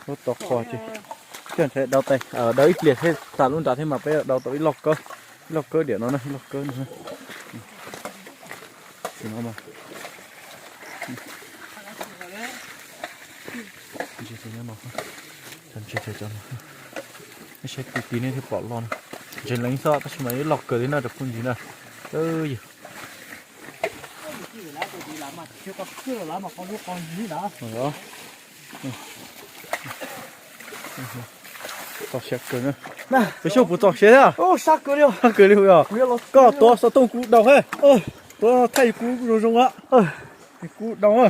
nó to khó chứ chuyện thế đào tay ở đấy liệt hết tạt luôn tạt thêm mà bây giờ đào tới lọc cơ để nó này lọc cơ nữa thì nó mà chỉ thế mà chân chỉ thế cho nó cái xe tí này thì bỏ lon trên lãnh sợ ta chỉ mấy lọc cơ thế nào được con gì nào ơi đó tao sẽ cười nữa này cái số bút tao sẽ à ô sao cười liêu à có to sao tông cú đầu hết to thay cú rồi rong á cú đầu á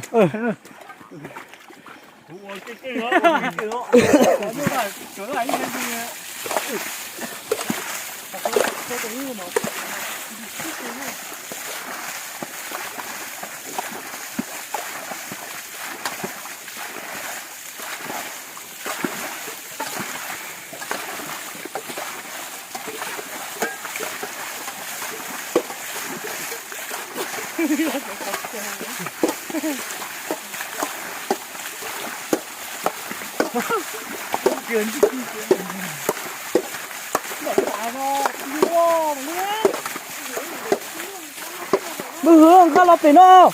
bữa hướng cá lọt tiền nó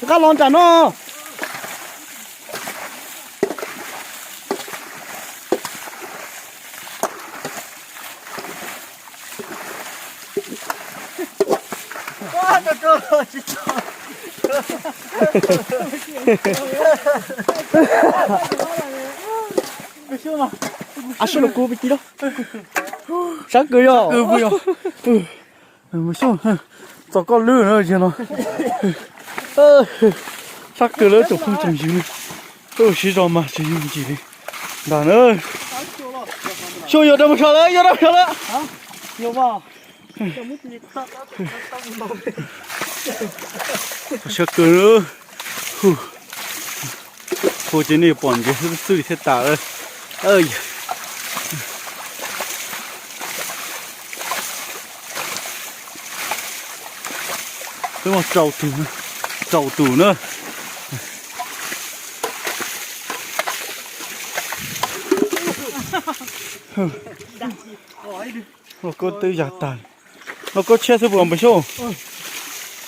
cá lon trả nó à sao nó cú bị gì đó sáng cười à vui à mà sao tao có lươn nữa chứ nó sắc cười lớn tụi không chẳng gì tôi chỉ cho mà chỉ dùng gì đi đàn ơi sao giờ đâu mà sao đấy giờ đâu sao đấy hả nhiều vào sắc cười nữa cô chỉ này bọn cái sự thế tạo ơi cái mà trầu tủ nữa nó có tư giả tàn nó có che thứ buồn phải không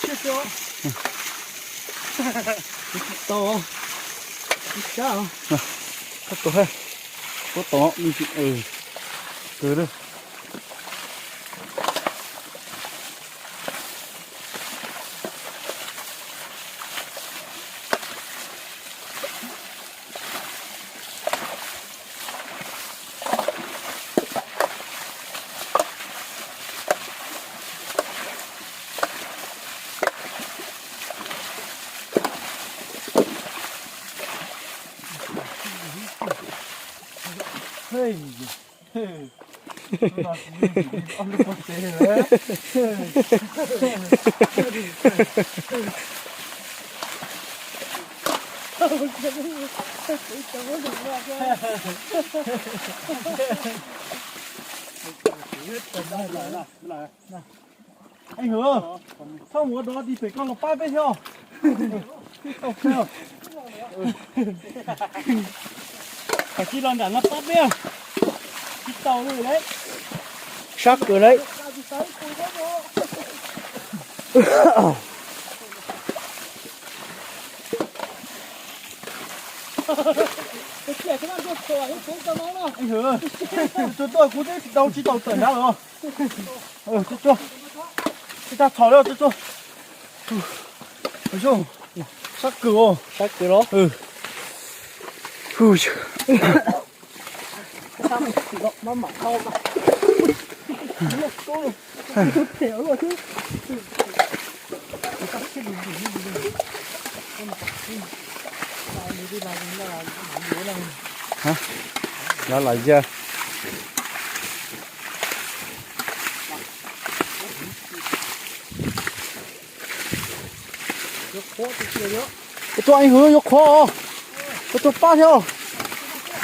chết chưa to sao có to hay có to mình chỉ cứ được hey ông được một thế đấy anh hứa sao muốn đó đi phải con lộc bay bên theo phải chi lần đã lắp tắt đi cái tàu này đấy sắc cửa đấy anh hứa chúng tôi cũng thấy đâu chỉ tàu tận nào rồi chú chúng ta thò lên chú thấy không sắc cửa đó sao mày chỉ có nó mỏng thôi mà nó cô hiểu rồi chứ hả nó lại chưa cho anh hứa vô kho cho ba theo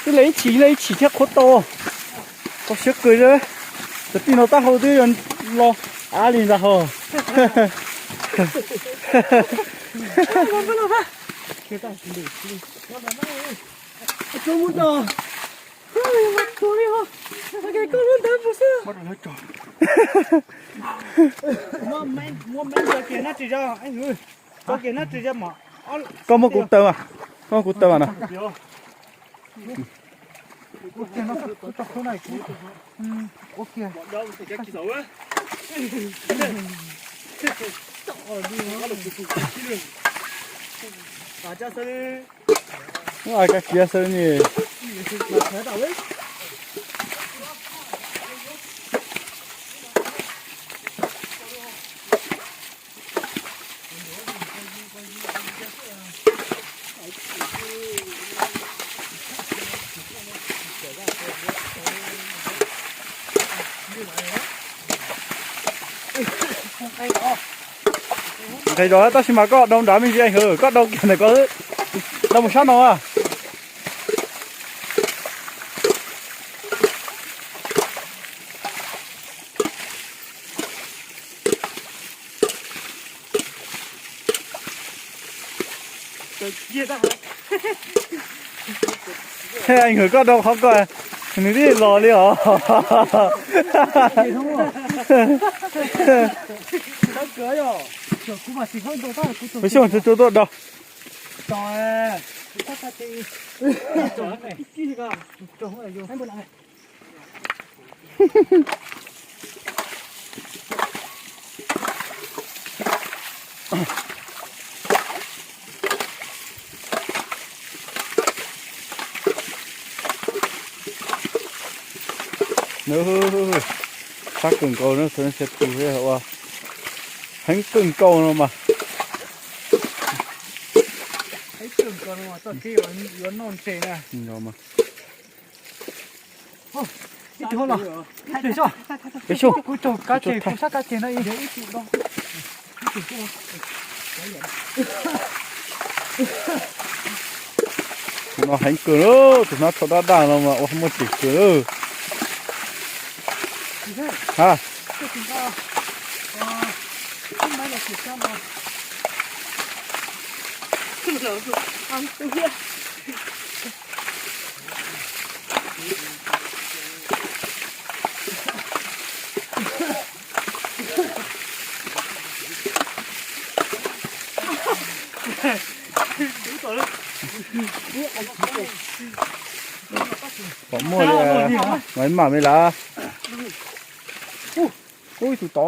cứ lấy chỉ theo kho to có sức cười đấy để tin nó ta hầu tư lo liền ra hờ Cho một đò. Ôi, mất cố đi hả? Cái con luôn tới một xưa. Bắt đầu nó tròn. Mua men giờ kia nó chỉ ra anh ơi. Có kia nó chỉ ra mà. Có một cục tơ à? Có một cục tơ à nào? Ok nó có chỗ này cũng. Ok. đâu thì cái kỳ á. Bà cha sơn Ai cái kia sơn nhỉ? Thế đâu ấy. Thầy đó ta xin mà có đông đá mình gì anh hử có đông kia này có đâu một sát nào à? Thế anh hử có đâu không coi mình đi lò đi hả? Nó cưới rồi. Trời cũng mà chỉ hơn tôi ta cũng Bây giờ chúng tôi đâu? trời. Sao ta thì. Trời này. Cái cả. Trời ơi vô. Anh buồn lại. Nữa phát cứng cầu nó sẽ tù hết hả? Hắn cứng cầu nó mà. Thấy tưởng còn mà tao kia nó non chè nè. Rồi mà. Ít thôi là. Để cho. Cái số. Cú trâu cá chè, cú sát cá chè này để ít chịu đâu. Nó hắn cứng đó, tụi nó thọt đá nó mà không muốn chỉ cứng. Hả? Không may là chỉ sao mà. Ăn tự nhiên. Có mua đi à? Mấy mà mới là. Ui tụi to.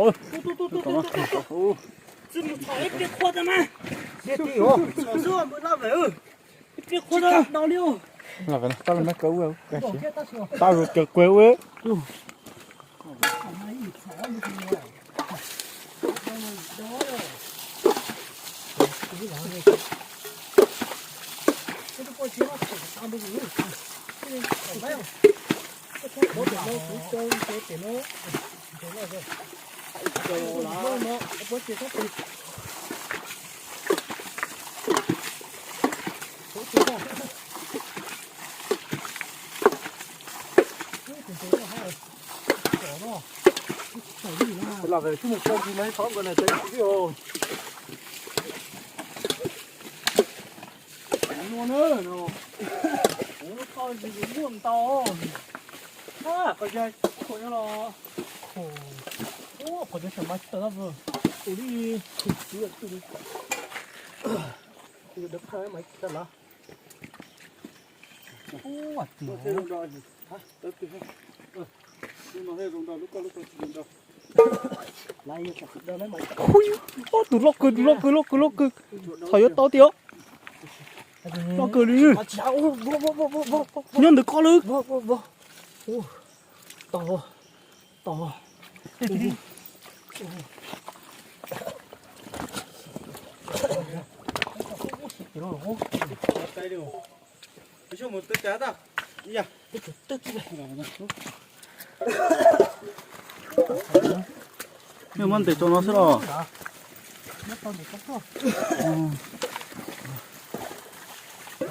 这么炒一别扩的吗？Biết đi hả?炒肉不拉尾，别扩的老六。 Là cái tao là nó cấu đâu. Cái Bỏ gì? kia ta sửa. Tao rồi kêu quê quê. Là về cái một con thì mấy xóm con này thấy cái rồi. Nó nữa nó. Nó con gì cũng buồn to. À, coi chơi, khổ nó lo. Khổ. Ô, khổ cho chẳng mấy tớ vừa. Tụi đi, tụi đi. Tụi đập hai mấy tớ là. Ô, à, tụi nó. Hả? Tớ tụi nó. Nó hay dùng đầu lúc con dùng đầu. Lại cái đó lấy mấy. Ui, tụi lóc cười. Thôi to tiêu. Nó cười đi. Nhân được con lư. To. Tay đều. Cái số một tức cá ta. Đi à. Tức Nhưng mà để cho nó sẽ rồi. nó to được không?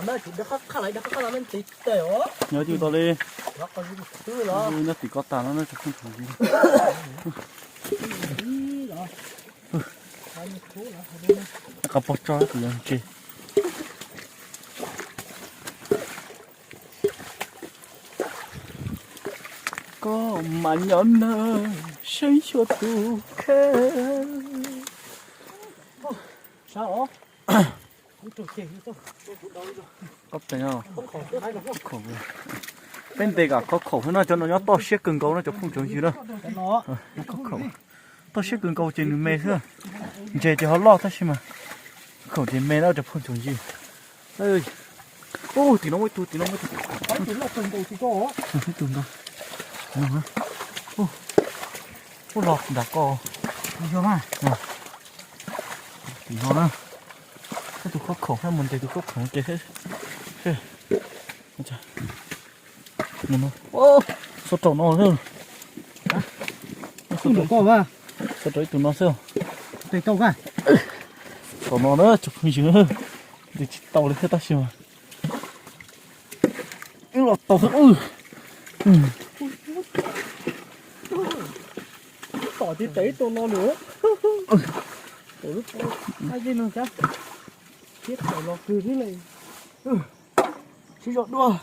Nó chỉ được khắc lại được khắc là mình tịt tèo á. Nhớ chịu to đi. Nó còn gì thứ đó. Nó chỉ có tàn nó không thủng gì. Cặp bọc cho thì làm chi. có mà nhon sinh cho tu khe sao có phải không khổ bên đây cả có khổ hơn nó cho nó to xếp cứng câu nó cho không chống gì đâu nó có khổ to xếp cứng câu trên mê thôi chơi thì họ lo thôi mà khổ trên mê nó cho không chống gì ơi ô thì nó mới tu là từng đầu thì có tu đâu ô lọt đã có chưa mà thì nó cái tụi khổ hay mình thì tụi khổ chơi hết nó ô số trâu nó hơn không được có mà số trâu tụi nó sao tùy tàu cả trâu nó nữa chụp hình nữa để tàu lên hết ta xem cái lọt tàu tỏ thì tới tàu nó nữa tàu lúc ai gì nữa chứ thiết tàu nó cứ thế này chỉ dọn đua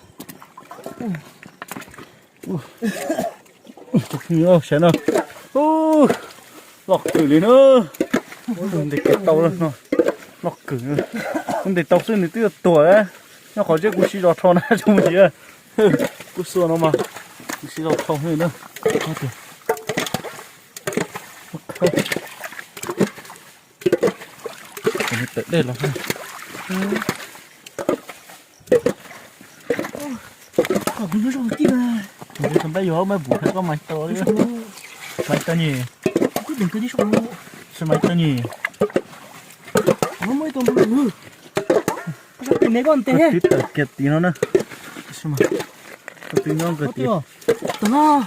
chụp hình nữa xem nào ô lọt cử lên nữa để cái tàu nữa lọt cử nữa không để tàu xuyên thì tuổi ấy nó khỏi chết cú xí đọt thon này trong gì à cú xưa nó mà cú xí đọt thon hơn nữa ok đây là không có gì mà mình không bây giờ mới bù hết có máy to đấy máy to nhỉ cứ đừng cứ đi xuống sao máy to nhỉ nó mới tàu nữa cái này con té tí tờ kẹt tí nó nữa sao mà tí nó kẹt tí đó đó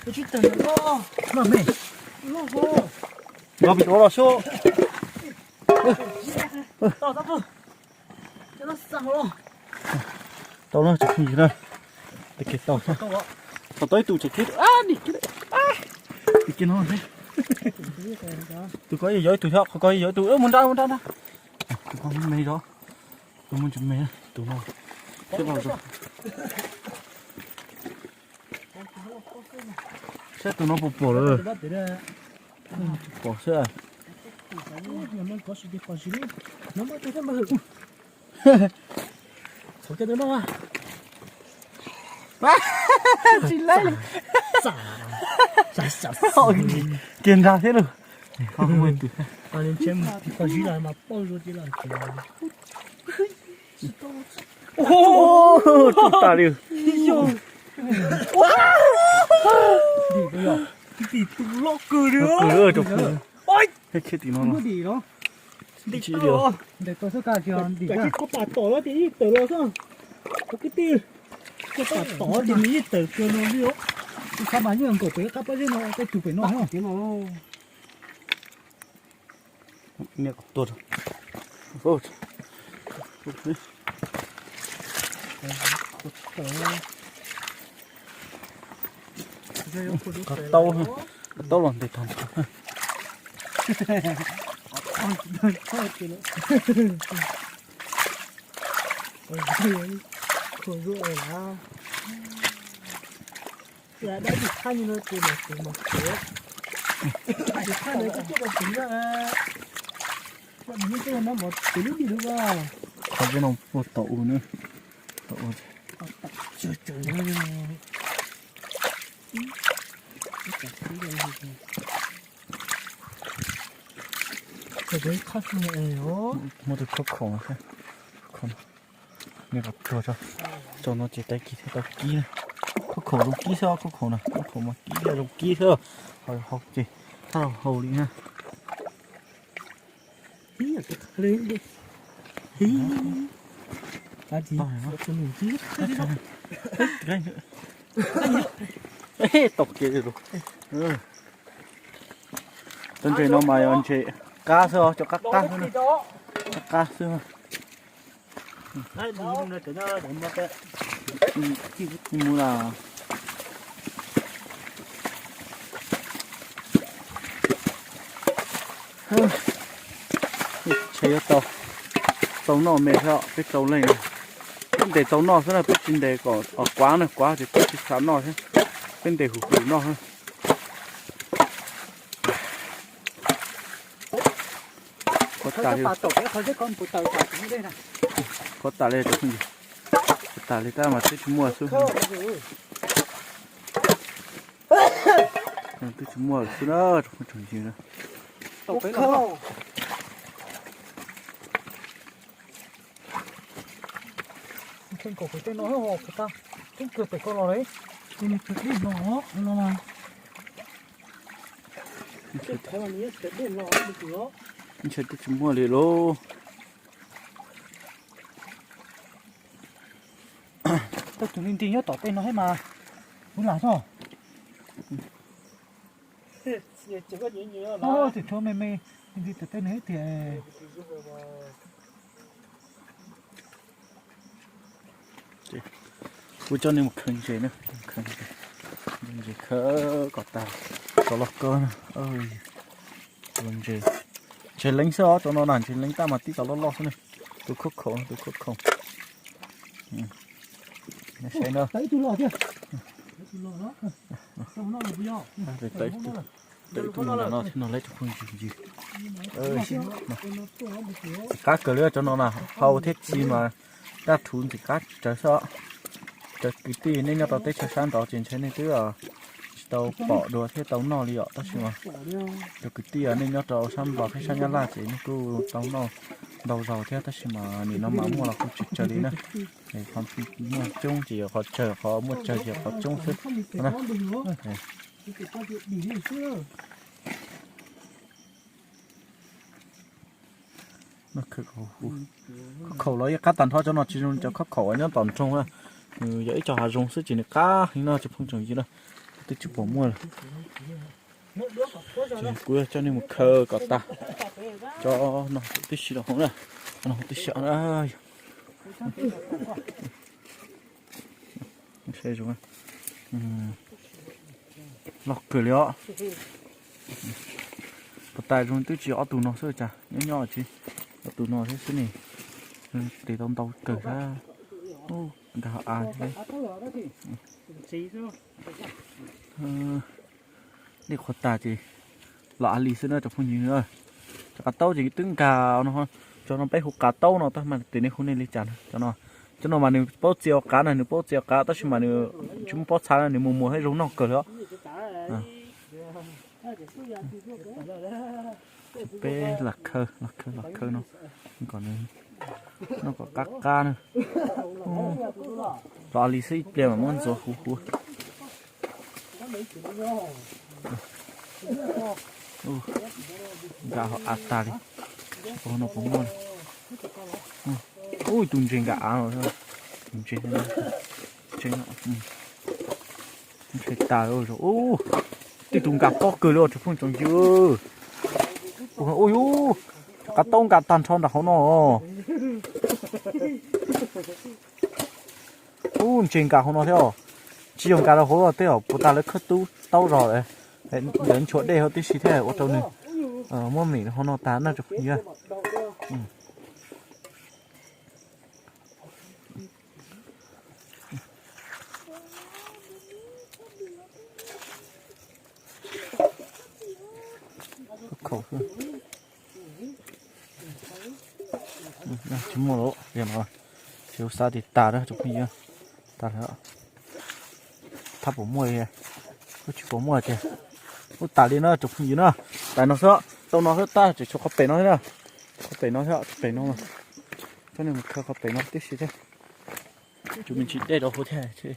cái chuyện tàu nó mà mẹ nó vô nó bị đó là số tàu tàu cho nó sang rồi tao nó chụp gì đây để kẹt tàu thôi tao tới tụ chụp đi cái nó thế tụi có gì giỏi tụi thọ có gì giỏi tụi muốn ra tụi con mày đó tụi muốn chụp mày tụi nó xếp vào rồi xếp tụi nó bỏ rồi bỏ xếp nó có sự việc gì nó mới thấy mà không cho nó à xin lấy xả tiền ra thế rồi không quên từ anh xem có gì là mà bao giờ chỉ là ô tụt ta đi đi bây giờ thì tụi nó cười nữa cười chụp ôi hết chết tí nó nó đi đó đi chỉ điều để tôi sẽ cả cho đi cái có bà tỏ nó thì tự lo sao có cái tiêu có bà tỏ thì nghĩ tự cho nó đi đó các bạn như cổ bé các bạn như nó cái chụp bé nó hả cái nó nè tốt rồi tàu làm để thằng còn rồi là đã bị thay như nó từ một thế bị thay này cái chuyện tính ra còn như thế nó một tí đi được không còn cái nó một tàu nữa tàu trời ơi cái khát này một cái khóc khổ này không nghe gặp cho nó chỉ tay kỹ theo tao kỹ này khóc khổ đúng kỹ sao khóc khổ này khóc khổ mà kỹ là đúng kỹ thôi hỏi học gì sao hầu đi ha tí là cái lên đi tí cái gì cho mình tí cái nữa tộc kia rồi chân trời nó mày anh chị cá sơ cho các cá nữa cá sơ đấy nó là cái nó để mà cái mua là chơi tàu tàu nó mệt rồi cái tàu này bên để tàu nọ thế là bên để có quá này quá thì bên sám nọ thế bên để hủ nọ hơn có tả đi có tả lên được không gì tả lên ta mà thích mua xuống thích mua xuống đó không trồng gì nữa trên cổ phải tên nó hộp ta trên cửa phải con nó đấy trên cửa đi nó mà cái mà nhớ cái đèn nó được chưa chơi thích mua liền lô tôi tụi mình thì nhớ tỏ tên nó hết mà muốn làm sao chỉ có nhớ nó thì thôi mày đi tỏ tên hết thì tôi cho nên một khẩn chế nữa khẩn chế khớ có tàu có lọc cơ nữa ơi khẩn chế chế lính sao cho nó nản chế lính ta mà tí cả lót này tôi khóc khổ này xem đâu đấy tôi lo chưa tôi lo đó không nó là bây giờ đấy tôi nó thì nó lấy cho không gì cắt cờ lưỡi cho nó nào hầu thiết chi mà ta thun thì cắt trái sợ trái cái tì nên tao tết trái san tao trên trên này chứ à tao bỏ đồ thế tao nọ đi ạ tao xin mà trái cái tì nên tao san bỏ cái san nhá là chỉ cứ tao nọ đầu giàu thế tao xin mà nó mà mua là không chịu chờ đi nữa để không mua chung chỉ họ chờ họ mua chờ chỉ họ chung thôi nè nó khẩu lấy cá tàn thôi cho nó chỉ dùng cho khắc khẩu nhá tòn trong á vậy cho hà dùng sức chỉ là cá thì nó chỉ không trồng gì đâu tôi chụp bỏ mua rồi cuối cho nên một khờ cọt ta cho nó tí xíu đó không nè nó tí xíu nữa xe rồi lọc cửa liệu tại rồi tôi chỉ ở tủ nó thôi chả nhỏ chứ ở tủ nó thế xí này để tông tàu cởi ra gạo đấy để khó tả chỉ lọ lì xí nữa cho phong nhiều nữa cá tàu chỉ trứng cào nó cho nó bé hụt cá tàu nó ta mà từ này không nên lấy chả cho nó mà nếu bớt chiều cá này nếu bớt chiều cá ta chỉ mà nếu chúng bớt xa này nếu mùa hay rúng nó cởi nữa bé lạc khơ nó còn nó có các cá nữa lọ lì xí để mà muốn rồi hú gà họ ạt ta đi nó cũng ngon ui tung trên gà rồi tung trên nó trên ta rồi thì tung gà to cười luôn chứ không trồng chưa ôi cá tông cá tàn tròn đặc nó trên gà nó theo chỉ dùng cá là hố theo bố ta lấy khất tú tao rồi đến chỗ đây họ tí xí thế ở trong này mua mì nó tán là chụp như khẩu chúng mua lỗ điểm rồi chiếu xa thì tà đó chụp như tà đó thắp bổ mùi có chỉ bổ mùi kìa tà đi nó chụp như nữa tại nó sợ tao nó hết ta chỉ cho có bể nó nữa có bể nó sợ bể nó mà cho nên một có bể nó tí xí thế chúng mình chỉ để đó hỗ trợ chứ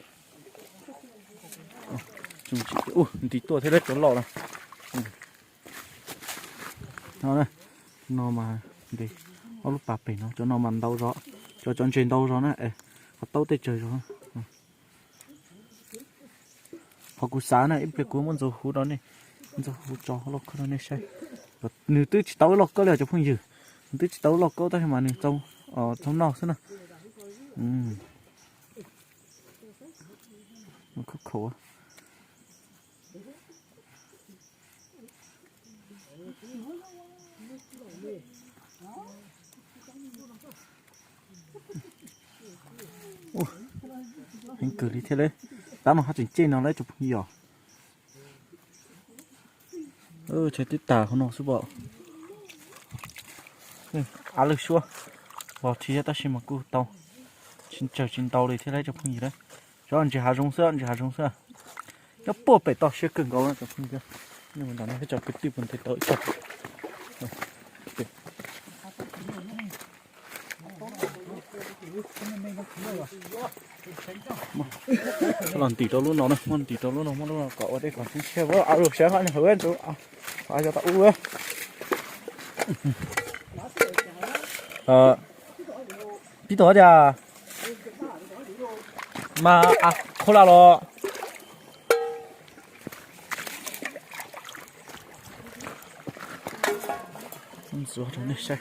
chúng chỉ tí tua thế đấy cho lọ này nó này nó mà đi nó lúc bà bể nó cho nó mặn đâu rõ cho chọn trên đâu rõ nè có tao tê trời rồi họ cú sáng này ít cú muốn dầu hú đó này dầu hú cho nó lọc nó này say nếu tôi chỉ tao lọc cơ là cho phong dữ tôi chỉ tao lọc cơ thôi mà nếu trong trong nào thế nào nó khổ khổ hình cử đi thế đấy đã nó hát chỉnh trên nó lấy chụp gì à chơi tít tà không nó số bộ á lực xua vào thì ta xem mà cô tàu chín tàu đi thế đấy chụp gì đấy cho anh chị hạ rong sữa nó bộ bể to sẽ cứng gấu nó chụp gì nhưng mà nó phải chụp cái tiếp mình thấy tới chụp lần tỉ tao luôn nó này món tỉ tao luôn nó cậu ở đây còn xin xe với rồi xe phải hứa anh chú phải cho tao uống tí tổ à mà khô là lo rồi đó này xe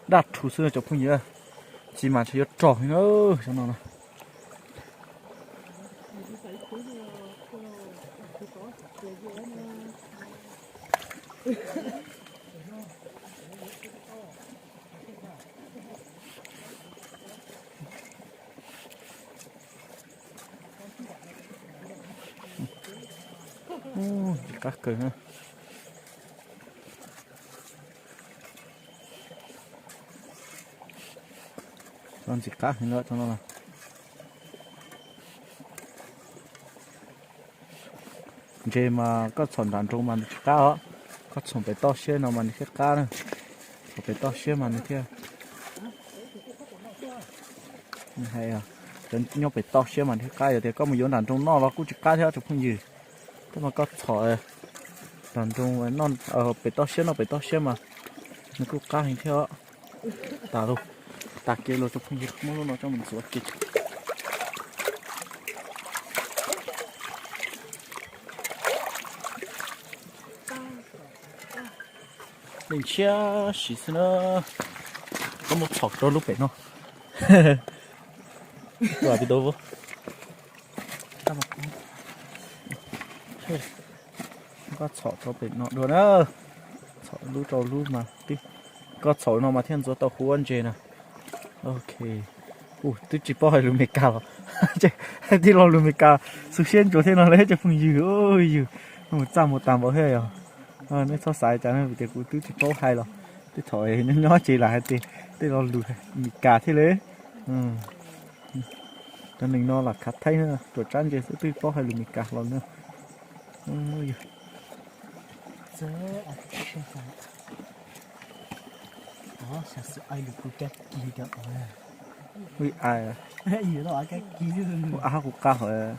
đặt thủ xưa chụp không nhớ chỉ mà chỉ trò nữa cho nó các cờ ha còn gì khác nữa cho nó là ਜੇ mà có sòn đàn trâu mà cá đó có sòn phải to xe nào mà đi cá nữa phải to xe mà đi theo hay à đến nhau phải to xe mà đi cá rồi thì có một giống đàn trâu no nó cũng chỉ cá theo chụp không gì thế mà có sỏi đàn trâu non phải to xe nó phải to xe mà nó cũng cá hình theo tà luôn tà kia luôn chụp không gì không luôn nó cho mình sửa kịp mình chia xí xí nó có một sọt đó lúc vậy nó rồi đi đâu vô có sọt cho bệnh nó được nữa sọt lú trâu lú mà đi có sọt nó mà thiên gió tàu khu ăn chè nè ok tôi chỉ bỏ luôn mấy cao đi lo luôn mấy cao sự xuyên chỗ thế nó lấy cho phun dừa ôi dừa một trăm bỏ hết rồi nó so sánh chẳng hạn vì tôi chỉ bỏ hai rồi tôi thổi nó chỉ là thì tôi lo luôn mấy cả thế đấy cho nên nó là khát thấy nữa rồi tránh chơi tôi bỏ hai luôn mấy cả rồi nữa ôi đó sẽ sự ai được của cái gì đó ui ai à gì đó cái gì của cao rồi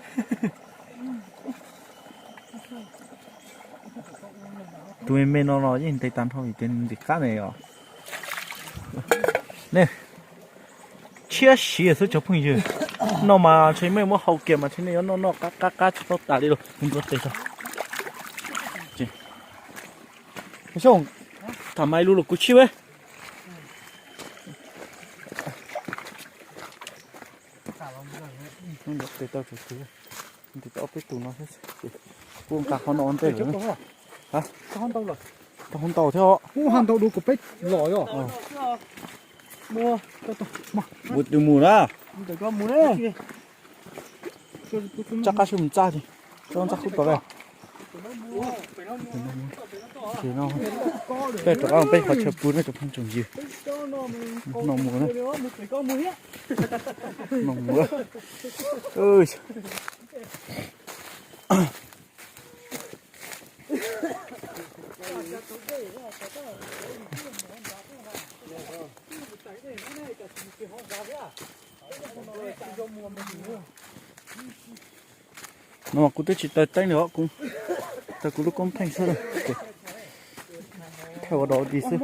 tụi mình nó nói gì tây tán thôi tên gì khác này à nè chia sẻ sự chụp hình gì nó mà thấy mấy món hậu kiểm mà thế này nó cá chụp tao đi rồi không có tiền sao chị cái xong thằng mai luôn của chiêu ấy không được để tao chụp thì tao biết tụi nó hết buông cả con nó tới rồi hả con tao rồi tao không tàu theo cũng hoàn tàu đủ của bích lỏi rồi mua mà một từ mù đó để có mua đấy chắc cá chim cha thì cho chắc không tao đây thì nó đây tụi ông bây giờ chụp bún này chụp không chừng gì nó mù đấy nó mù ơi nó mà cũng tới chỉ tới tay nữa cũng tới cũng lúc cũng thành sao rồi theo đó đi xí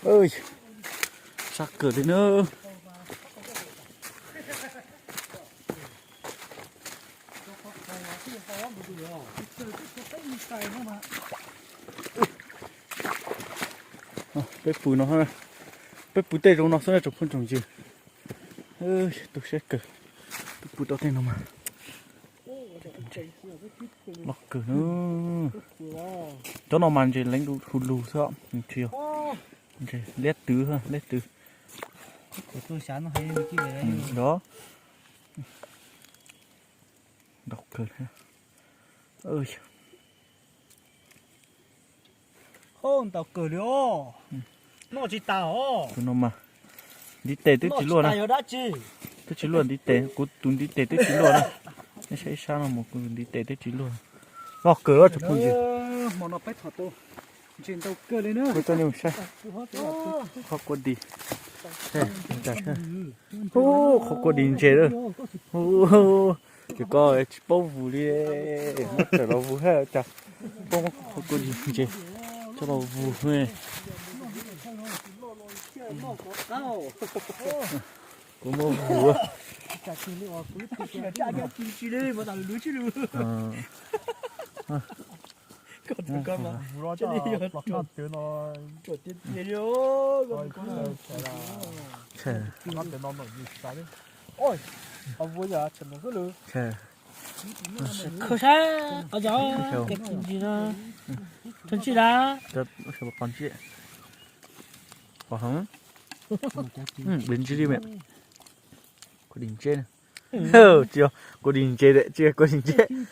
ơi sạc cửa đi nữa bếp phù nó ha bếp phù tê trong nó sẽ trồng phân trồng gì ơi tôi sẽ cửa bếp phù tao tên nó mà lọc cửa nữa cho nó màn gì lấy đủ lù sao chiều lét tứ ha lét tứ tôi sáng nó hay cái này đó đọc cửa ha ơi không tao cờ liô nó chỉ tao nó mà đi tè tới chỉ luôn á đó chứ tới chỉ luôn đi tè cú tuần đi tè tới chỉ luôn á nó sẽ sao là một con đi tè tới chỉ luôn đọc cửa chụp gì mà nó phải thật tôi trên tao cờ lên nữa tôi cho nhiều sai khó có đi chặt ha ô khó có đi chơi nữa ô cái coi bao vụ đi mất cả bao vụ hết chặt bao khó có đi chơi cho bao vụ thôi có bao vụ chả chỉ liệu chả chỉ đi mà tao lúa chứ luôn còn con mà cho đi rồi chọn từ nó chọn tiền tiền rồi còn trời nó để nó nổi như sao đấy ôi ông vui giờ chọn một cái lư trời khơi xa ở chỗ cái gì đó chân chi đó rất là con chị có không đến chưa đi mẹ có đỉnh trên chưa có đỉnh trên đấy chưa có đỉnh trên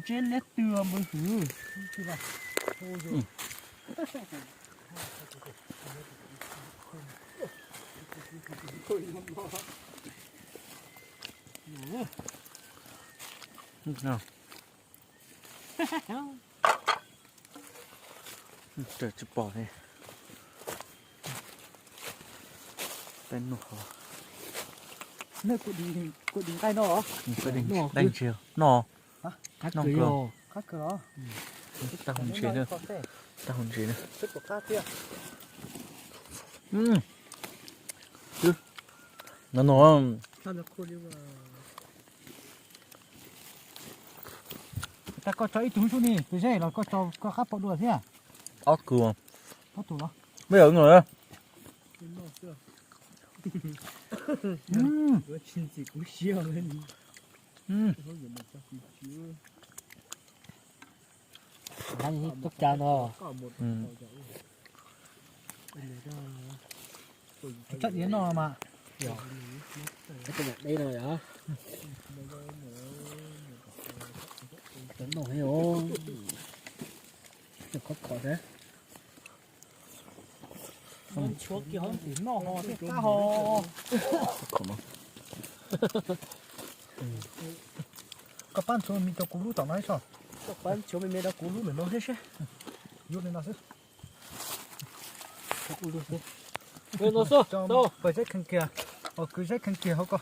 trên lết tưa mới hử nào trời chụp bỏ này tên nổ nơi của đỉnh tay nó cái đỉnh đánh chiều nỏ cắt nỏ cửa cửa cắt cửa đó ta không chế nữa ta không chế nữa sức của cắt kia nó nổ sao nó khô đi mà ta có cho ít túi xuống đi tôi dễ là có cho có khắp bộ đùa thế à ốc cửa có tủ đó bây giờ người á我亲自不笑了你。那你都讲了。chắc yến nó mà. Cái này đây rồi hả? Yến nó hay không? Khó khó đấy. Chúa kia không thì nó ho thì cá ho. Các bạn chúng mình cho cú lú tao nói sao? Các bạn chúng mình đã cú lú mình nói hết chứ? Vô lên nào chứ? Cú lú chứ? Lên nào sao? Đâu? Phải chết khăn kia. Cứ chết khăn kia không có.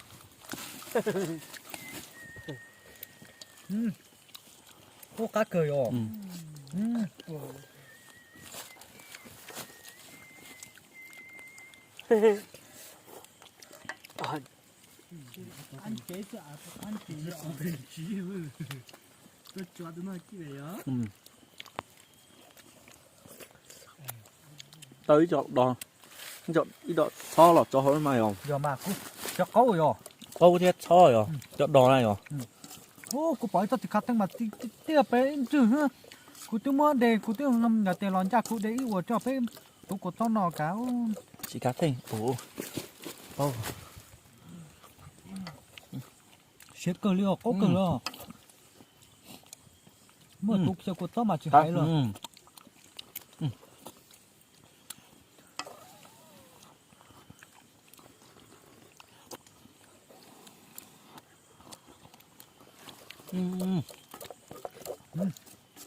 Ô cá cười rồi. Anh chế cho anh chế cho anh chế tôi cho tôi nói cái gì á tới chọn ít đọt cho là cho hơi mày không giờ mà cho câu rồi câu thế cho rồi chọn đò này rồi ô cô bảo cho thì khát mà tiếc bé chứ ha cô tôi mua để cô tôi làm nhà tiền lon cha cô để ý cho bé tôi có cho nó cả chỉ cá thình ồ bao xếp cờ liều có cờ liều mua tục cho cô to mà chỉ hay rồi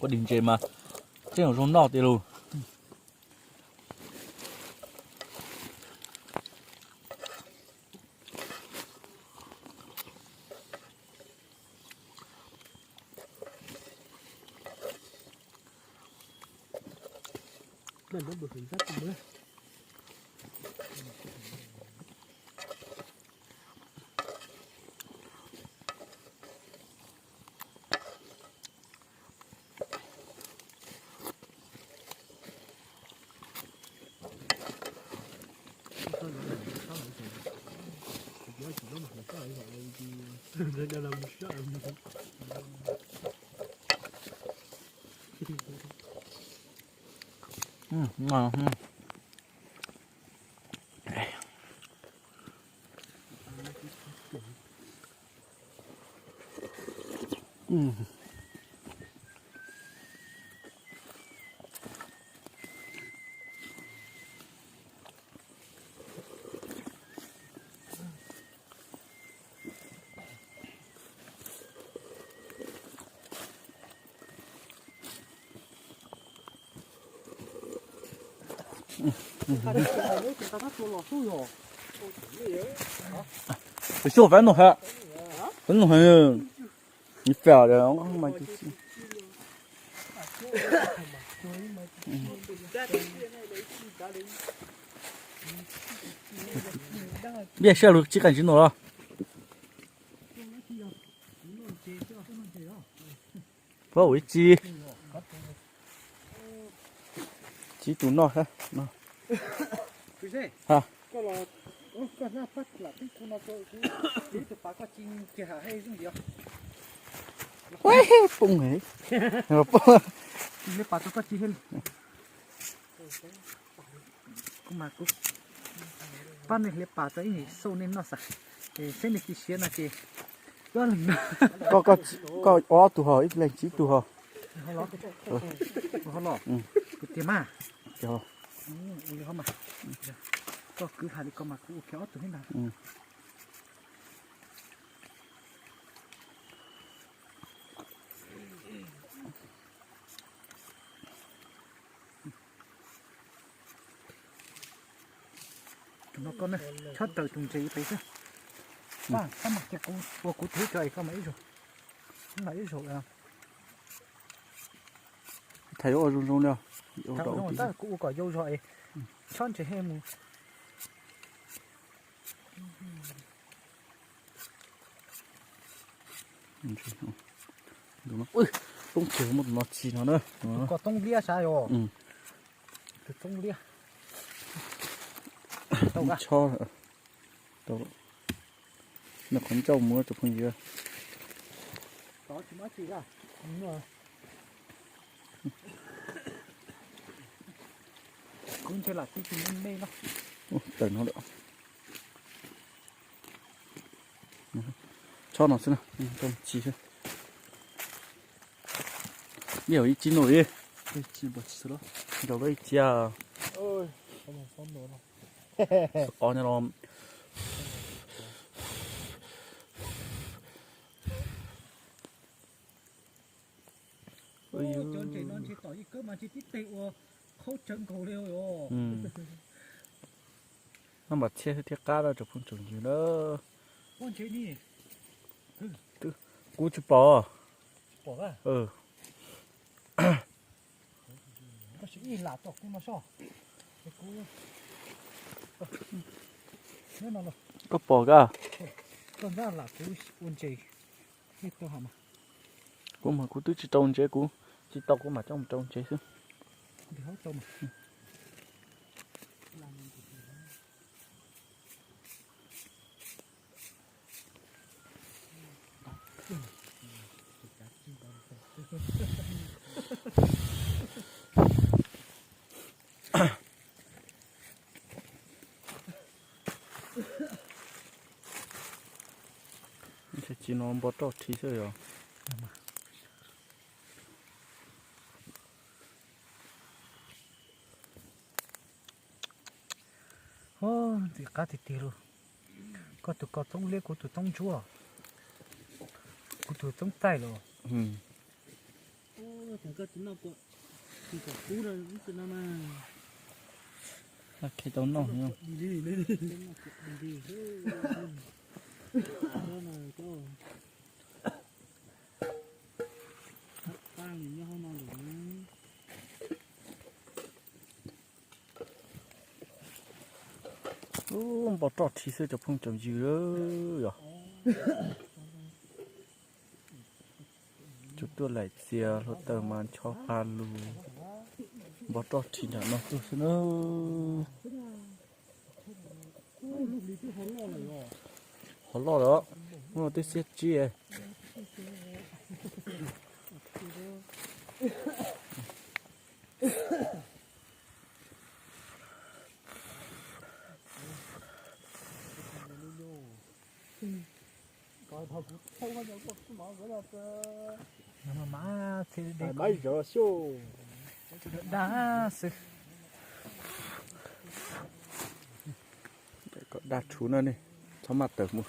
có đỉnh trên mà trên ở rốn đỏ thì luôn cần nó bự rất là mưa đây là một sợ ngon. Cái số phải nổ hả? Vẫn nổ hả? Như phèo rồi không mà biết sao được chỉ cần chỉ nổ rồi. Có cái chi? Chỉ tụi nó hả? Nó. Hả? có là có na phát là cái con nó cái từ phá qua chim kia hay gì vậy Quế bung hỉ. lấy phá qua chim hơn cũng mà cũng ban này lấy phá tới này sâu nên nó sạch thì xem được cái xuyên là gì có lần có ó tụ hỏi lên chỉ tụ hỏi. họ lọ cái tiền mà Cho. ui không mà có cứ hai đi con mà cũng kéo từ thế nào nó con này chót tới tung chế phải chứ ba sao mà cái cô thấy trời có mấy rồi à Thấy ở rung đâu. thằng nó ta cũng có dâu rồi chọn chế hem mu đúng không? Ui, không thiếu một lọt gì nó nữa. có tông lia sao rồi tông lia Không cho nữa. Đâu. Nó còn trâu mua chụp hình gì đó chỉ mất gì ra đúng rồi cũng chơi là cái chuyện mê nó Tẩy nó được. Cho nó xem nào. Cho chỉ xem. Nhiều ý chí nổi đi. chỉ bỏ chỉ đó Đâu đây chia. ôi không nữa nó Có nhà nó. ôi chọn chỉ non chỉ tỏi cơ mà chỉ tít tệ khâu chân cầu leo rồi Nó mà chia thiết cá ra chụp phong trùng gì đó. con chế đi Cú chụp bò. bỏ ra có chỉ là tóc cũng nó sao cái cú nó là Có bò cả. con ra là cú con chế hết tao hả mà Cú mà cú tứ chỉ trông chế cú. Chỉ tao cú mà trông chế chứ. thì hết tao mà Chỉ nó bò trâu thì rồi. thì cá thịt rồi có tụi có tông lê có tụi tông chúa có tụi tông tay rồi thằng cái tụi nó có thì có cú rồi tụi nó mà Cái tao nó không? đi đó là cho tăng thì nhau không được bỏ trọt thì sẽ chụp phong trồng dừa rồi chụp tôi lại xìa rồi tờ màn cho pha lu bỏ trọt thì nó tôi sẽ nó họ lo đó nó tôi sẽ chia mà má thì để mấy giờ show đá sự có đặt chú nữa này cho mặt tờ mu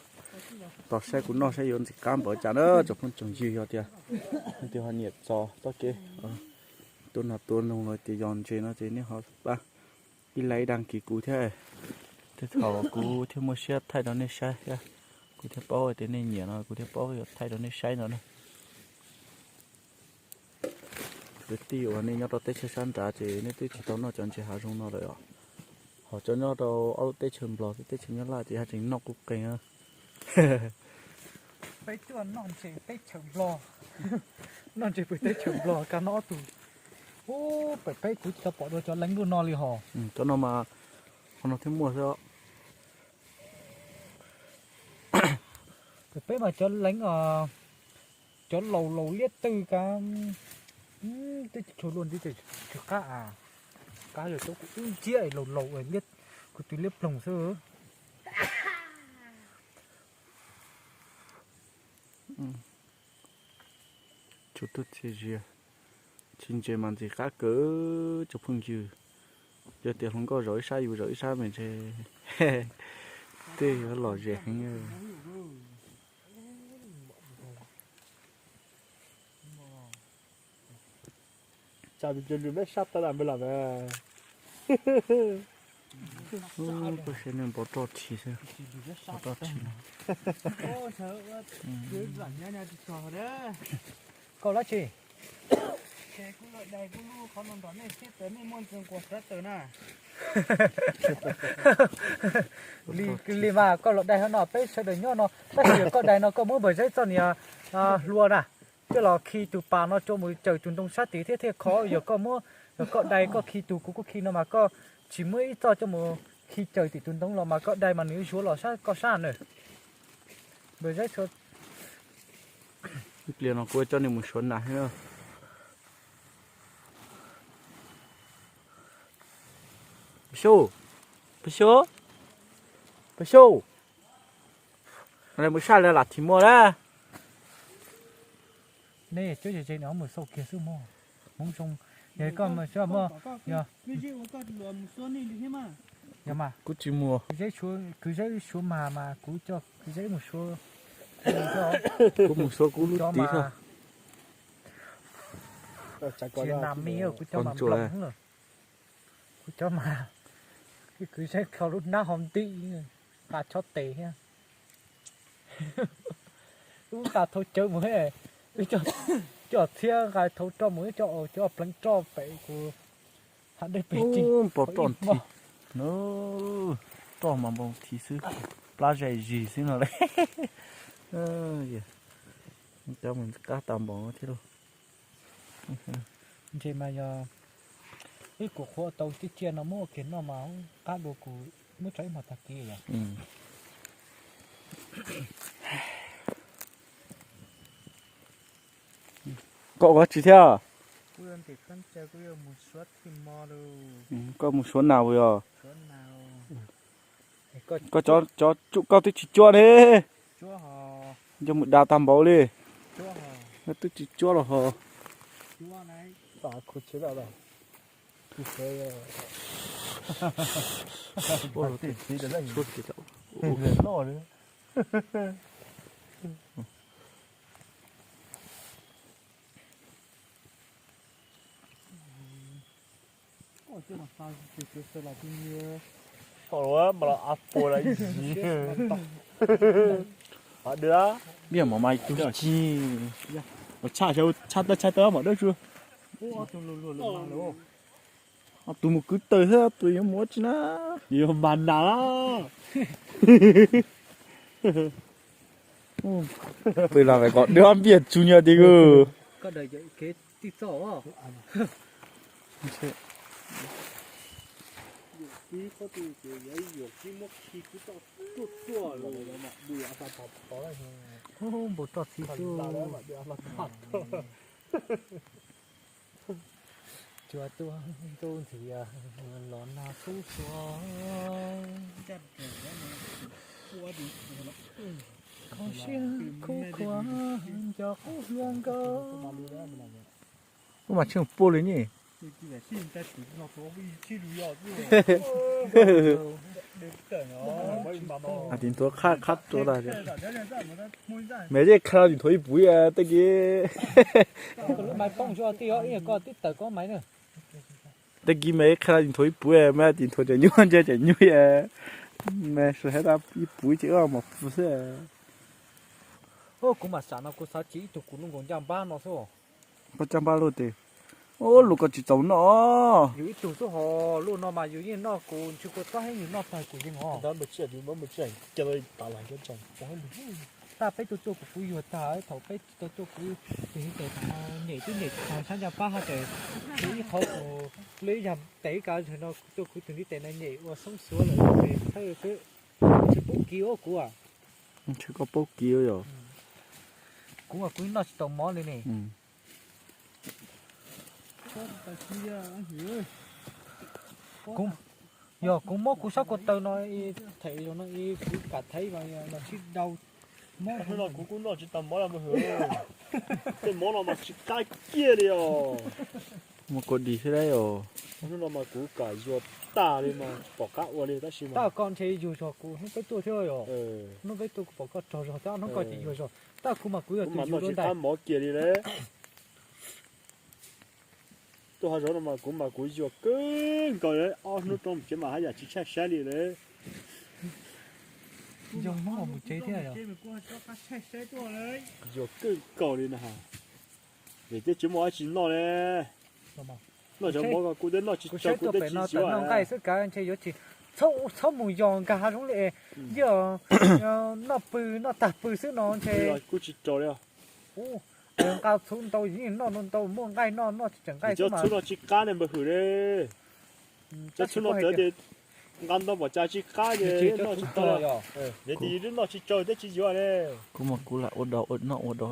tỏ xe của nó sẽ dùng gì cam bởi chả nữa chụp phong trồng dừa rồi thì họ nhiệt cho kia tuần nào tuần luôn rồi thì dọn trên nó trên này họ ba đi lấy đăng ký cũ thế thế thọ cũ thế mua xe thay đó nên sai ya cũ thế bao thì nên nhiều rồi cũ thế bao thay đó nên sai nữa này cái tiêu này nhớ到tết sẽ sang trả chỉ nên tết chỉ tao nó chọn chỉ hạ xuống nó rồi à họ cho nó đâu ở tết chừng lò tết chừng nhớ là chỉ hạ chừng nó cũng kinh à bây giờ non chỉ tết chồng lò non chỉ phải tết chồng lò cả nó tù ô phải cũng cho bỏ đồ cho lánh luôn non li hò cho nó mà nó thêm mua sao phải mà cho lánh cho lầu liết từ cả tôi cho luôn đi cho cá rồi tôi cũng chia lầu rồi liết của tôi liếp lồng sơ chút chút gì gì chính chế mà gì khác cỡ chụp phong dừa giờ tiền không có rỗi sai mình sẽ tê nó lò rẻ như chả bị chơi mấy sát ta làm mới làm à có sẽ nên bỏ trọt chỉ sao bỏ trọt chỉ ô sợ dưới lạnh nha thì sợ đấy câu lá chi cái cũng lợi đây cũng lu khó nằm đó này xếp tới mấy môn trường của rất tới nè li mà có lợi đây nó phải sợ đời nhớ nó phải hiểu có đây nó có mỗi bởi giấy cho nè luôn à chứ là khi tụ pa nó cho một trời chúng đông sát tí thế khó giờ có mỗi có đây có khi tụ cũng có khi nó mà có chỉ mới cho một khi trời thì chúng đông là mà có đây mà nếu xuống là sát có sát nữa bởi giấy cho liền nó quay cho nên một số này nữa Bishou này mới sai là thì mua đó nè chỗ gì nó một số kia sư mò mong trông để con mà cho mò nhờ mà cứ chỉ mua cứ giấy số mà cứ cho cứ giấy một số cứ một số cứ lút tí thôi chuyện làm mi ở cứ cho mà lỏng rồi cứ cho mà cứ giấy khâu lúc nào hòm tí cả cho tệ ha cứ cả thôi chơi một hết cho thiên cái thấu cho mới cho pleng cho phải của hắn đây phải chi bỏ tròn thì nó to mà bông thì sư lá dày gì xí nào đấy cho mình cá tầm bông thế đâu vậy mà giờ cái cuộc họ tàu tí chia nó mua kiến nó máu cá đồ của mới cháy mà thật kia à cậu có chỉ theo quên thì con chơi có một suất thì mò đâu có một số nào rồi số nào có cho chụp cao tôi chỉ cho đi chúa hò cho một đào tam bảo đi chúa hò nó tôi chỉ cho là hò chúa này tả khổ chế nào đâu thì phải ôi tiền gì đấy suốt cái chậu người lo nữa chứ mà sao thì là cái như họ mà là apple là gì họ đưa biết mà mày tôi chi mà cha tới mà đó chưa ô tôi luôn mà luôn tụi một cứ tới hết tụi em muốn chứ na nhiều màn nào bây giờ phải gọi đứa ăn Việt chủ nhật đi cơ có đời cái tí sổ tí có tí cái ấy nhiều tí mất khi cứ to tuột tuột rồi mà bùi ăn sao thọp có đấy ô bộ trọt xí chú chúa tôi thì lón nào xú xóa không xin khô quá cho khô hương cơ mà chưa bố lên nhỉ à tiền tôi khát chỗ này mấy cái khát thì thôi bùi à tới kia mày phong cho tí ó ý có tí tờ có máy nữa tới kia mấy khát thì thôi bùi à mấy tiền thôi chỉ nhuyễn chỉ nhuyễn à mẹ sẽ hết đáp bùi chứ mà phụ sẽ ô cũng mà sáng nào cũng sao chỉ tụi cũng còn trăm ba nó số có trăm ba lô tiền ô lục có chỉ trâu nóอยู่ตัวsố họ luôn nó màอยู่như nó cũng chưa có có hay như nó phải cũng như họ đó một chuyện thì một chuyện chơi tao lại cái chồng ta phảiตัวcủaกูอยู่ta ấy thầu phảiตัวกูthì để ta nhảy cái nhảy thằng sáng giờ ba hai trời lấyเขาlấy nhầm tẩy cả thì nóตัวกูถึงที่แต่ในnhảyว่าsống sủaเลยthấy cái chỉ bút kiêu của à chưa có bốc kia rồi cũng là cũng nó chỉ tò mò lên này cũng giờ cũng mốt cũng sắp có tờ nó thấy nó cả thấy và nó chỉ đau nó cũng nó chỉ tầm mỏ là một hứa cái mỏ nó mà chỉ cái kia đi một con đi thế đấy rồi nó mà cũng cả ruột ta đi mà bỏ cá qua đi ta xí mà ta còn thấy dù cho cũng không biết tôi chơi rồi nó biết tôi bỏ cá trò rồi ta nó còn chỉ rồi ta cũng mà cũng mà nó chỉ ăn mỏ kia đi đấy tôi hỏi rồi mà cũng ruột cứng rồi đấy nó trong cái mà hay là chỉ xe đi đấy dùng nó một chế thế rồi ruột cứng cầu đi nè để cái chỉ mua chỉ nó đấy nó cho mua cái đến nó chỉ cho cái đến chỉ xíu nó cái sức cả anh chơi chỉ sau mùi giòn cả chúng lại giờ nó bự nó tạt bự sức nó chơi cũng chỉ cho đấy cao xuống tàu gì nó mua ngay nó chẳng cái mà nó chỉ cá này mà hử đấy cho chúng nó tới thì ngăn nó bỏ cha chỉ cá gì nó chỉ to rồi để thì nó chỉ chơi đấy chỉ vừa đấy cũng mà cũng là ôn đó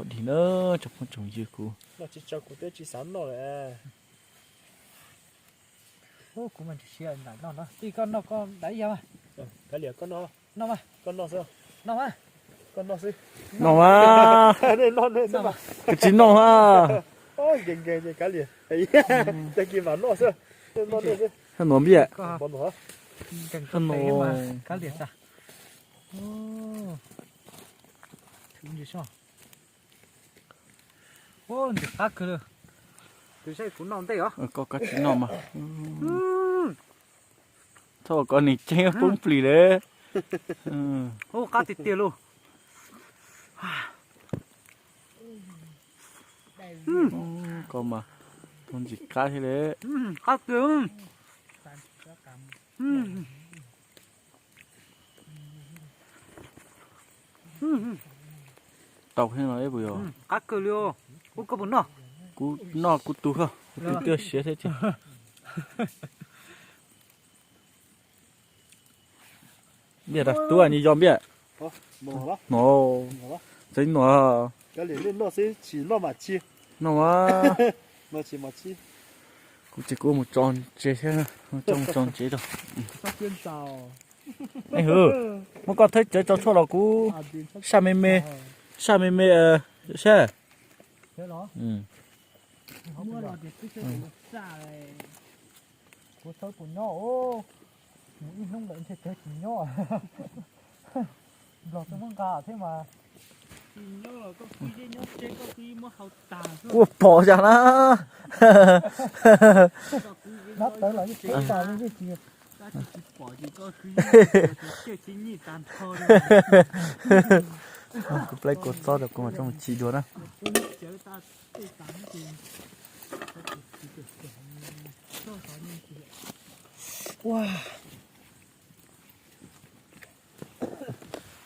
thì nữa trong con trồng dưa cũ nó chỉ chơi cũng đấy chỉ sẵn rồi đấy ô cũng mình chỉ là nó thì con đẩy ra mà cái liệt con nó mà sao nó mà con nó gì nó à đây nó mà cái chín nó à ôi ghê cái liệt ấy đây kia mà nó sao nó đây nó biết con nó cần nó mà cá liệt à ô thử gì sao ô được cá cơ tôi sẽ cuốn non đây hả có cái chín nó mà thôi con này chơi cũng phì đấy ô cá thịt tiền luôn còn mà con chỉ cá thế đấy cá cứng tàu thế nào đấy bây giờ cá cừ liêu ô có bốn nó cú tu không tu tiêu xé thế chứ biết à tu anh yom biết nó thấy nó cái liệt nó sẽ chỉ nó mà chi nó à nó chỉ mà chi cũng chỉ có một tròn chế thế trong tròn chế rồi anh hử một con thấy chơi cho là cú sa mê mê xe thế đó mua là để cái xa này của sâu của nhỏ ô mũi không lợn sẽ chết nhỏ lọt trong con gà thế mà nhỏ là có khi nhóc trên có khi mua hậu tà cú bỏ ra nó nó tới là cái tà với cái gì bỏ thì có khi cái chính nhị tàn thôi cứ lấy cột so được cũng ở trong chỉ đùa đó Wow.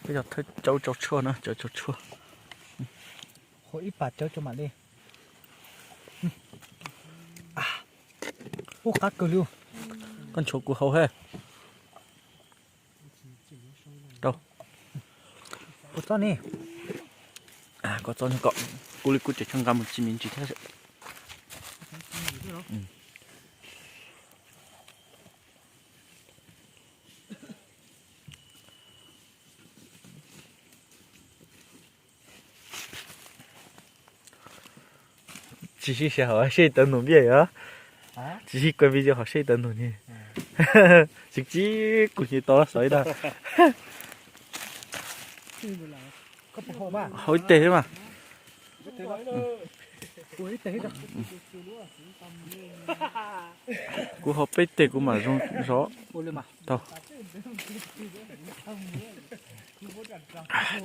Bây giờ thấy cháu chua nữa, cháu chua. Hồi ít bạt cho mà đi. Ô cá cờ liu. Con chó của hầu he. Đâu? Có cho nè. À, có cho nó cọ. Cô lịch cô chỉ trong gam một chi miếng chỉ thế. Chỉ sẽ hỏi xây tận nông bia á. Chỉ quay video hỏi xây tận nông bia. Chỉ cũng như to sỏi đó. Có bộ hồ ba. Hỏi tệ mà. Ui tệ đó. Cú học bê tệ của mà rong gió. Đâu.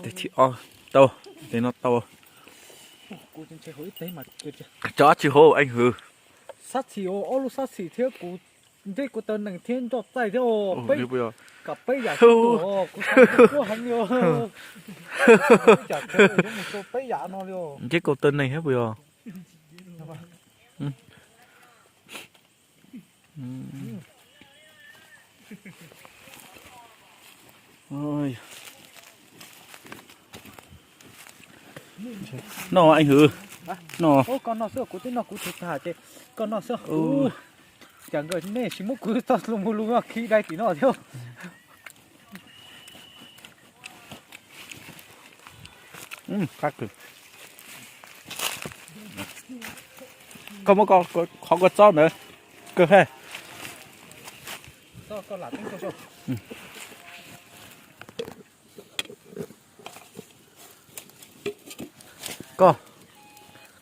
Để chị đâu. Để nó to. Cô chân chơi hối tệ mà cười chưa. Chó chỉ hô anh hừ. Sát xì ô lúc sát xì theo cô thế cô tên này thiên cho tay theo bây cặp bây giờ cô hắn nhiều chả thấy một số bây giờ nó nhiều cái cô tên này hết bây giờ. Ôi. Nó anh hừ. Nó. Ô con nó sữa cô tên nó cũng thích hả chứ con nó sữa. Chẳng ngờ nè chỉ muốn cứ tao luôn khi đây thì nó theo. Khác cực. Không có không có cho nữa. Cơ he. Cho là tính cho. Có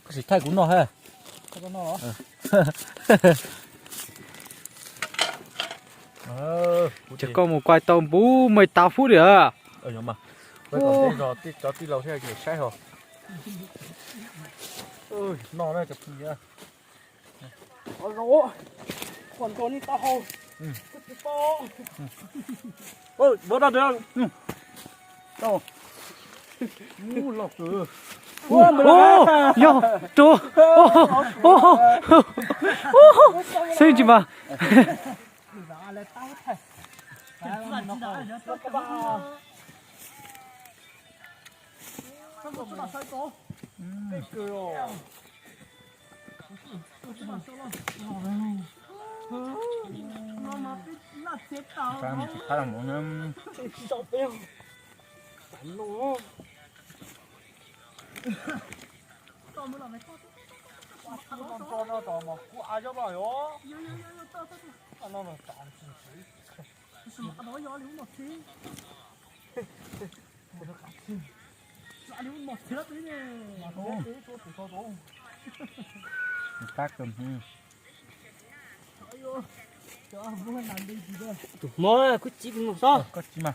gì thay cũng nó ha. Có nó. Chỉ có một quài tôm bú 18 phút nữa. Nhưng mà bây giờ đây rồi cho tí lâu thế kiểu sai rồi. Ôi, nó này chụp gì á. Ôi, còn con đi tao hầu. Ôi, bữa đó được. Đâu? Lọc từ. Yo, chú. Xem chị mà. Khá là muốn con nó tò mò của ai cho bảo yo nó tạm tác cầm Mơ cứ chỉ một sao. có chi mà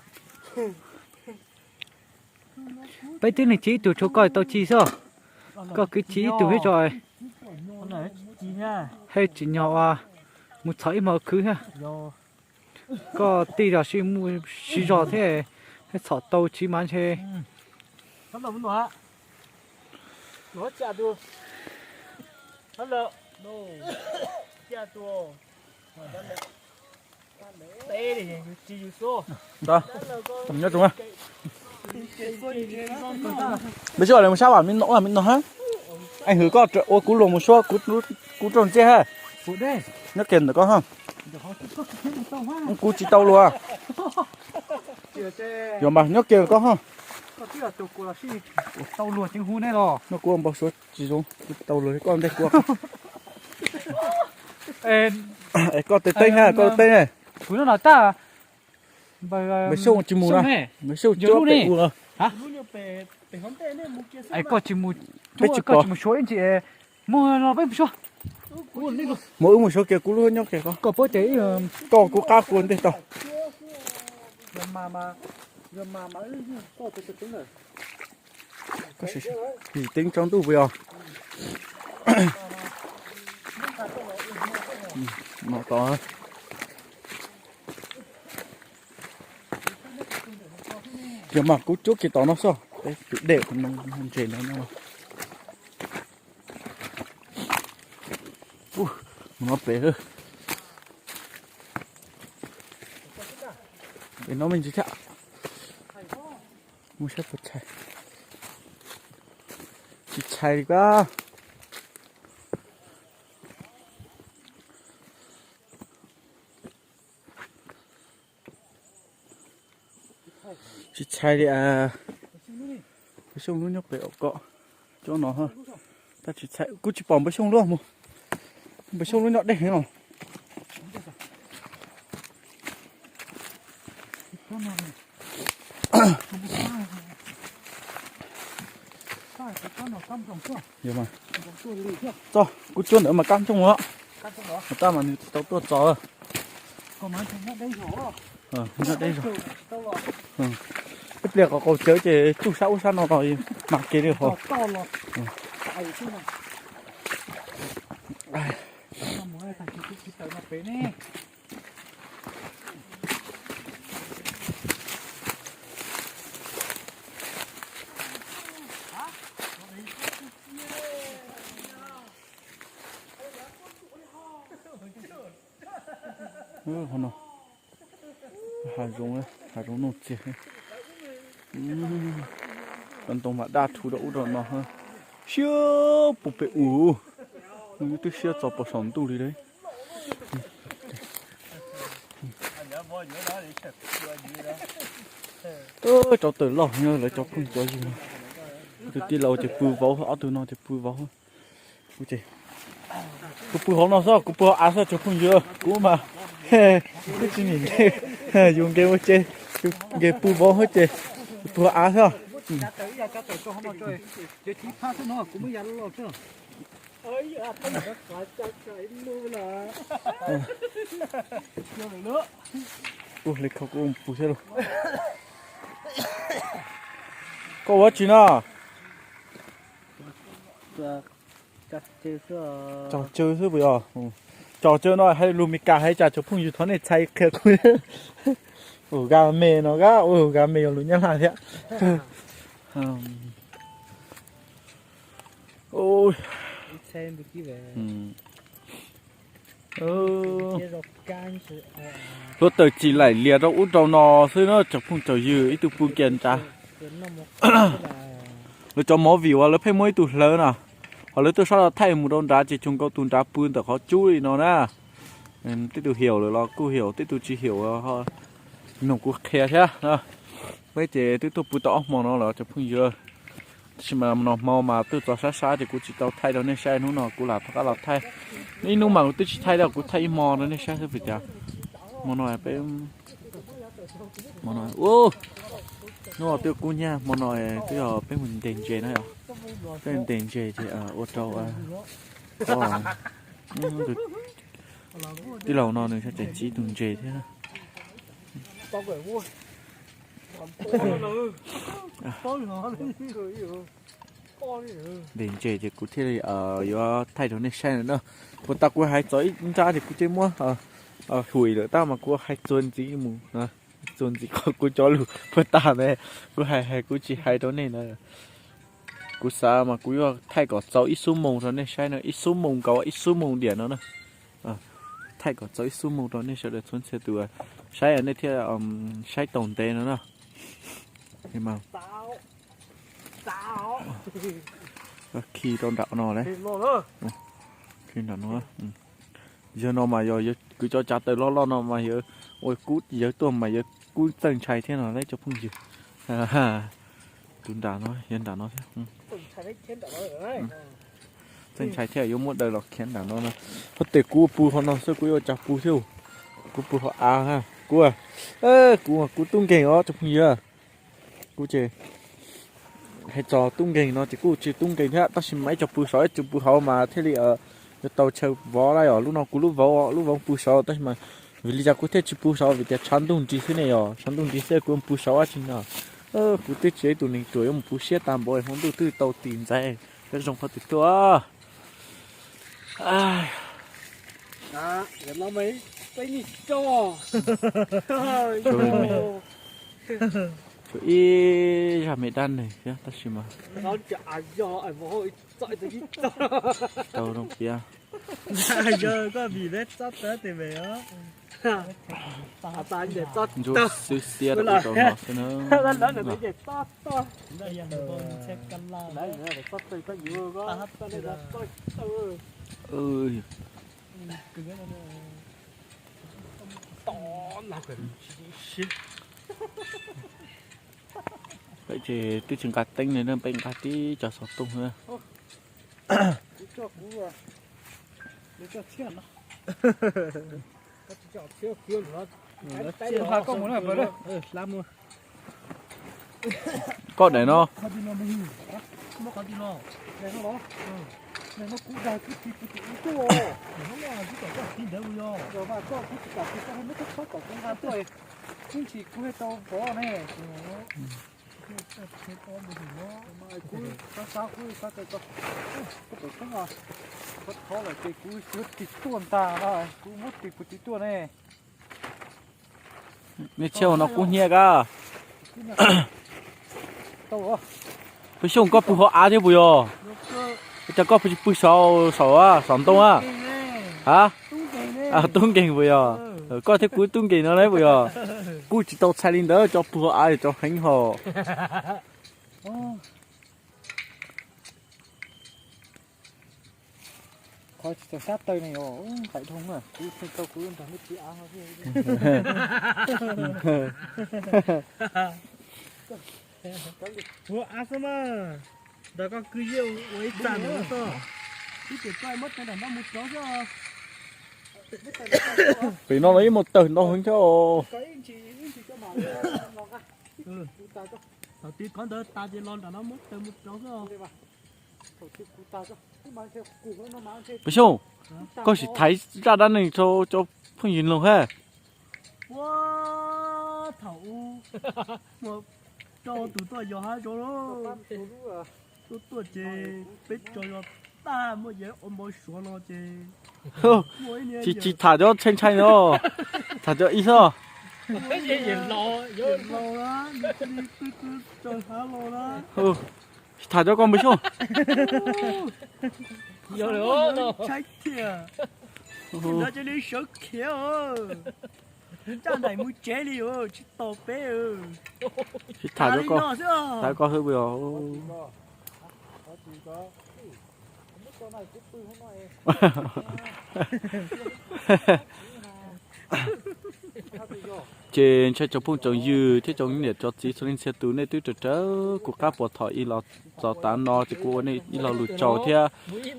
Bây giờ này chỉ tụi chỗ coi tao chỉ sao? Có cái chỉ tụi hết rồi. Hay chỉ nhỏ à, một thấy mà cứ ha. Có tí là xí mua xí rõ thế, hay sợ tao chỉ mang thế. Nó là muốn hả? Nó chả được. Hello. No. Chả được. Đây này, chỉ số. Đó. Tầm nhất đúng không? Bây giờ là sao bảo mình nỗ là mình nỗ hết. Anh hứa có ô cú lồng một số cú tròn xe ha. Phụ đây. Nó kèn được con không? Cú chỉ tàu luôn à? Giờ mà nhớ kèn con không? Tàu lùa trên hu này rồi. Nó cú bao số chỉ xuống tàu lùa con đây cua. Ê, con tên ha, con tên này. cú nó nói ta. Mấy số chim mù nè. Mấy số chốt để u rồi. Hả? Ai có chim mù. Có chim mù số anh chị. Mua nó bếp số. Mỗi một số kia cú luôn nhóc kìa con. Có bữa tế Con cú cá cuốn đây tao. mà có tính rồi. Có gì tính trong tủ bây giờ. nó to giờ mà cú chốt cái to nó sao đấy để nó không chế nó nó bể hơn để nó mình chỉ chắc mua sắp một chai chỉ chai quá chỉ chai đi à cái sông luôn nhóc bể cọ cho nó hơn ta chỉ chai cứ chỉ bỏ bể sông luôn mua bể sông luôn nhóc đây thế nào nhiều mà cho cú chuồn nữa mà cam trong đó người ta mà tao tuột gió còn mà thằng nó đây rồi nó đây rồi cái việc có cầu chơi thì chú sáu sao nó rồi mặc cái được không to rồi tại chứ mà mỗi ngày thằng chị tới nó phế nè không nào hà rong nốt chết còn tông mà đa thu đậu rồi nó hơn siêu bục bẹ như tôi siêu cho bọc sống tu đi đấy cho từ lâu nhớ lại cho không cho gì mà từ tí lâu chỉ bù vó ở từ nó chỉ bù vó cú chỉ cú bù họ nó sao cú bù ăn sao cho không dưa cú mà cái gì nhỉ dùng cái gì chơi cái bù vó hết chơi bù ăn sao lịch học cũng bù xe luôn có quá chín à trò chơi thứ bây giờ trò chơi nó hay lumika hay trò chơi phun như thoáng này chạy kẹt cũng gà mè nó gà mè luôn nhá là thế ôi xem được gì vậy tôi tự chỉ lại liệt đâu út đầu nó thôi nó chụp phun trời dư ít tụ phun kiện cha rồi cho mỏ view à, rồi phải mấy tụ lớn à họ lấy tôi sao là thay một đòn đá chỉ chung câu tuần đá phun từ họ chui nó nè tiếp tục hiểu rồi lo cô hiểu tiếp tục chỉ hiểu họ nông cô khe chứ bây giờ tiếp tục bù tỏ mỏ nó là chụp phun dư nhưng mà nó màu mà từ tỏ xa thì cô chỉ tao thay đó nên sai nó cô là các là thay nên lúc mà tôi chỉ thay đâu cô thay mò nó nên sai thôi phải chả mò nói phải mò nói ô nó tiêu cô nha mò nói tôi ở bên mình tiền chè nữa bên tiền chè thì ở ô tô cái lẩu nó này sẽ chè chỉ tuần chè thế đến chơi thì cũng thế này ở thay đổi này sai nữa cô ta cũng hay chơi ra thì cũng chơi mua hủi nữa ta mà cô hay chơi gì mù chơi gì cô cho luôn cô ta này cô hay cô chỉ hay đó này là cô sao mà cô thay có cháu ít số mông rồi này sai nữa ít số mông có ít số mông điểm nữa nè thay có cháu ít số mông rồi này sẽ được xuân xe từ sai ở đây thì sai tổng tệ nữa nè thế mà khi con đạo nó đấy khi đạo nó giờ nó mà giờ cứ cho chặt tới lo nó mà giờ ôi cút giờ tôi mà giờ cút tầng chạy thế nào đấy cho phong gì tuần đạo nó hiện đạo nó thế tầng chạy theo yếu một đời lọc khiến đạo nó có thể cú pu họ nó sẽ cú chặt pu theo cú pu họ ha cú cú tung kèn đó cho phong gì cú chơi hay trò tung kèn nó chỉ tung kèn thế ta xin máy cho pu sỏi chụp pu hậu mà thế thì cái tàu chơi vó lại ở lúc nào cũng lúc vó pu sỏi ta mà vì lý do có thể chụp pu sỏi vì cái chăn tung chỉ thế này chăn tung chỉ sẽ cũng pu sỏi chính nào pu tết chế tụi mình tuổi ông pu xe tam bội không từ tàu tìm ra cái dòng phát từ à để nó mấy cái gì cho chỗ y ra mấy đan này kia ta xem mà nó chả do ở một hồi chạy tới cái đâu đâu kia giờ có bị vết sắp tới thì về á ta để to rồi sư xia được đâu nó thế nữa là để to đây là một xe cân lao đấy để to tới cái gì đó ta để to ơi to là cái vậy thì tôi chừng cà tinh này nên bên cà tí cho sọt tung nữa cho cú à để cho tiền nó cho thiếu thiếu nó tiền hoa công muốn là vừa đấy làm luôn có để nó có đi nó mới nó có đi nó để nó đó để nó cú ra cứ cú nó là cái cái tin đâu rồi mà có cái cái nó thích sót của con tuổi cũng chỉ cú hết tao có này cái con mà cú sao cú sao cái có không à có khó là cái cú sướt cái tuôn ta rồi cú mất cái tuôn này nên chiều nó cũng nhẹ cả bây giờ có bùi họ á chứ bùi à chắc có bùi sầu sầu á sầu tông á hả à tung kình bùi à có thể cúi tung kình nó đấy bùi à cúi chỉ tao xài lên đó cho bùi họ á cho hành họ khỏi chỉ sát tay này rồi phải thông à cứ phải tao cứ thằng cái chị ăn ủa à sao mà đó có cứ yêu với chăn nữa sao cái chuyện coi mất cái này nó một chó chứ vì nó lấy một tờ nó hướng cho cái chị cho mà đầu tiên con đỡ ta chỉ lon là nó mất từ một chỗ bây giờ có chỉ thấy ra đan này cho phương nhìn luôn ha wow thầu một cho tụi tôi giờ hai chỗ đó tụi tôi chơi biết cho ta mới dễ ôm bồi xuống nó chơi chỉ thả cho trên chay nó thả cho ít thôi cái gì lo đó cứ chơi hả lo đó thả cho con mấy số giờ nữa chạy thiệt nó cho đi sợ khéo cha này muốn chế đi chứ tao bé thả cho con thả con hơi bừa trên chơi trong phong trồng dư thế trong nhiệt cho chỉ số linh xe túi này túi trở của các bộ thỏi lọt cho tán nó thì của này lọt lụt trầu thế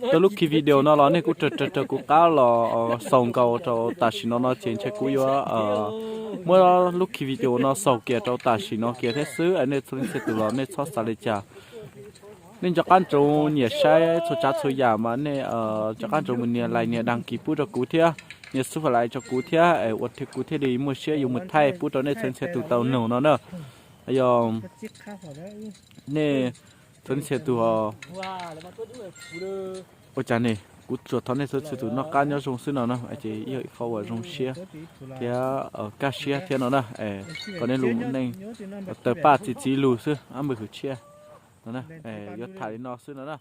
tới lúc khi video nó này cũng trở của cá lò sòng cầu cho ta chỉ nó trên chơi cú yo มื่อ lúc khi video nó sòng kia cho ta chỉ nó kia thế xứ anh này số linh xe túi nó này xót xa lấy chả nên cho các chỗ nhiệt sai cho cha cho nhà mà này cho các chỗ mình nhiệt lại nhiệt đăng ký bút cho cú thế nhiệt số phải lại cho cú thế ở vật thì cú thế đi mua xe dùng một thay bút cho nên trên xe tụ tàu nổ nó nữa bây giờ nè trên xe tụ ôi chà này cú chuột thằng này xe tụ nó cá nhau trong xứ nào nữa chỉ yêu khâu ở trong xe thì ở cá xe thế nó nữa còn nên lùm này tờ ba chỉ lùm xứ ăn bự xe nó nè, gió thải nó xứ nó nè.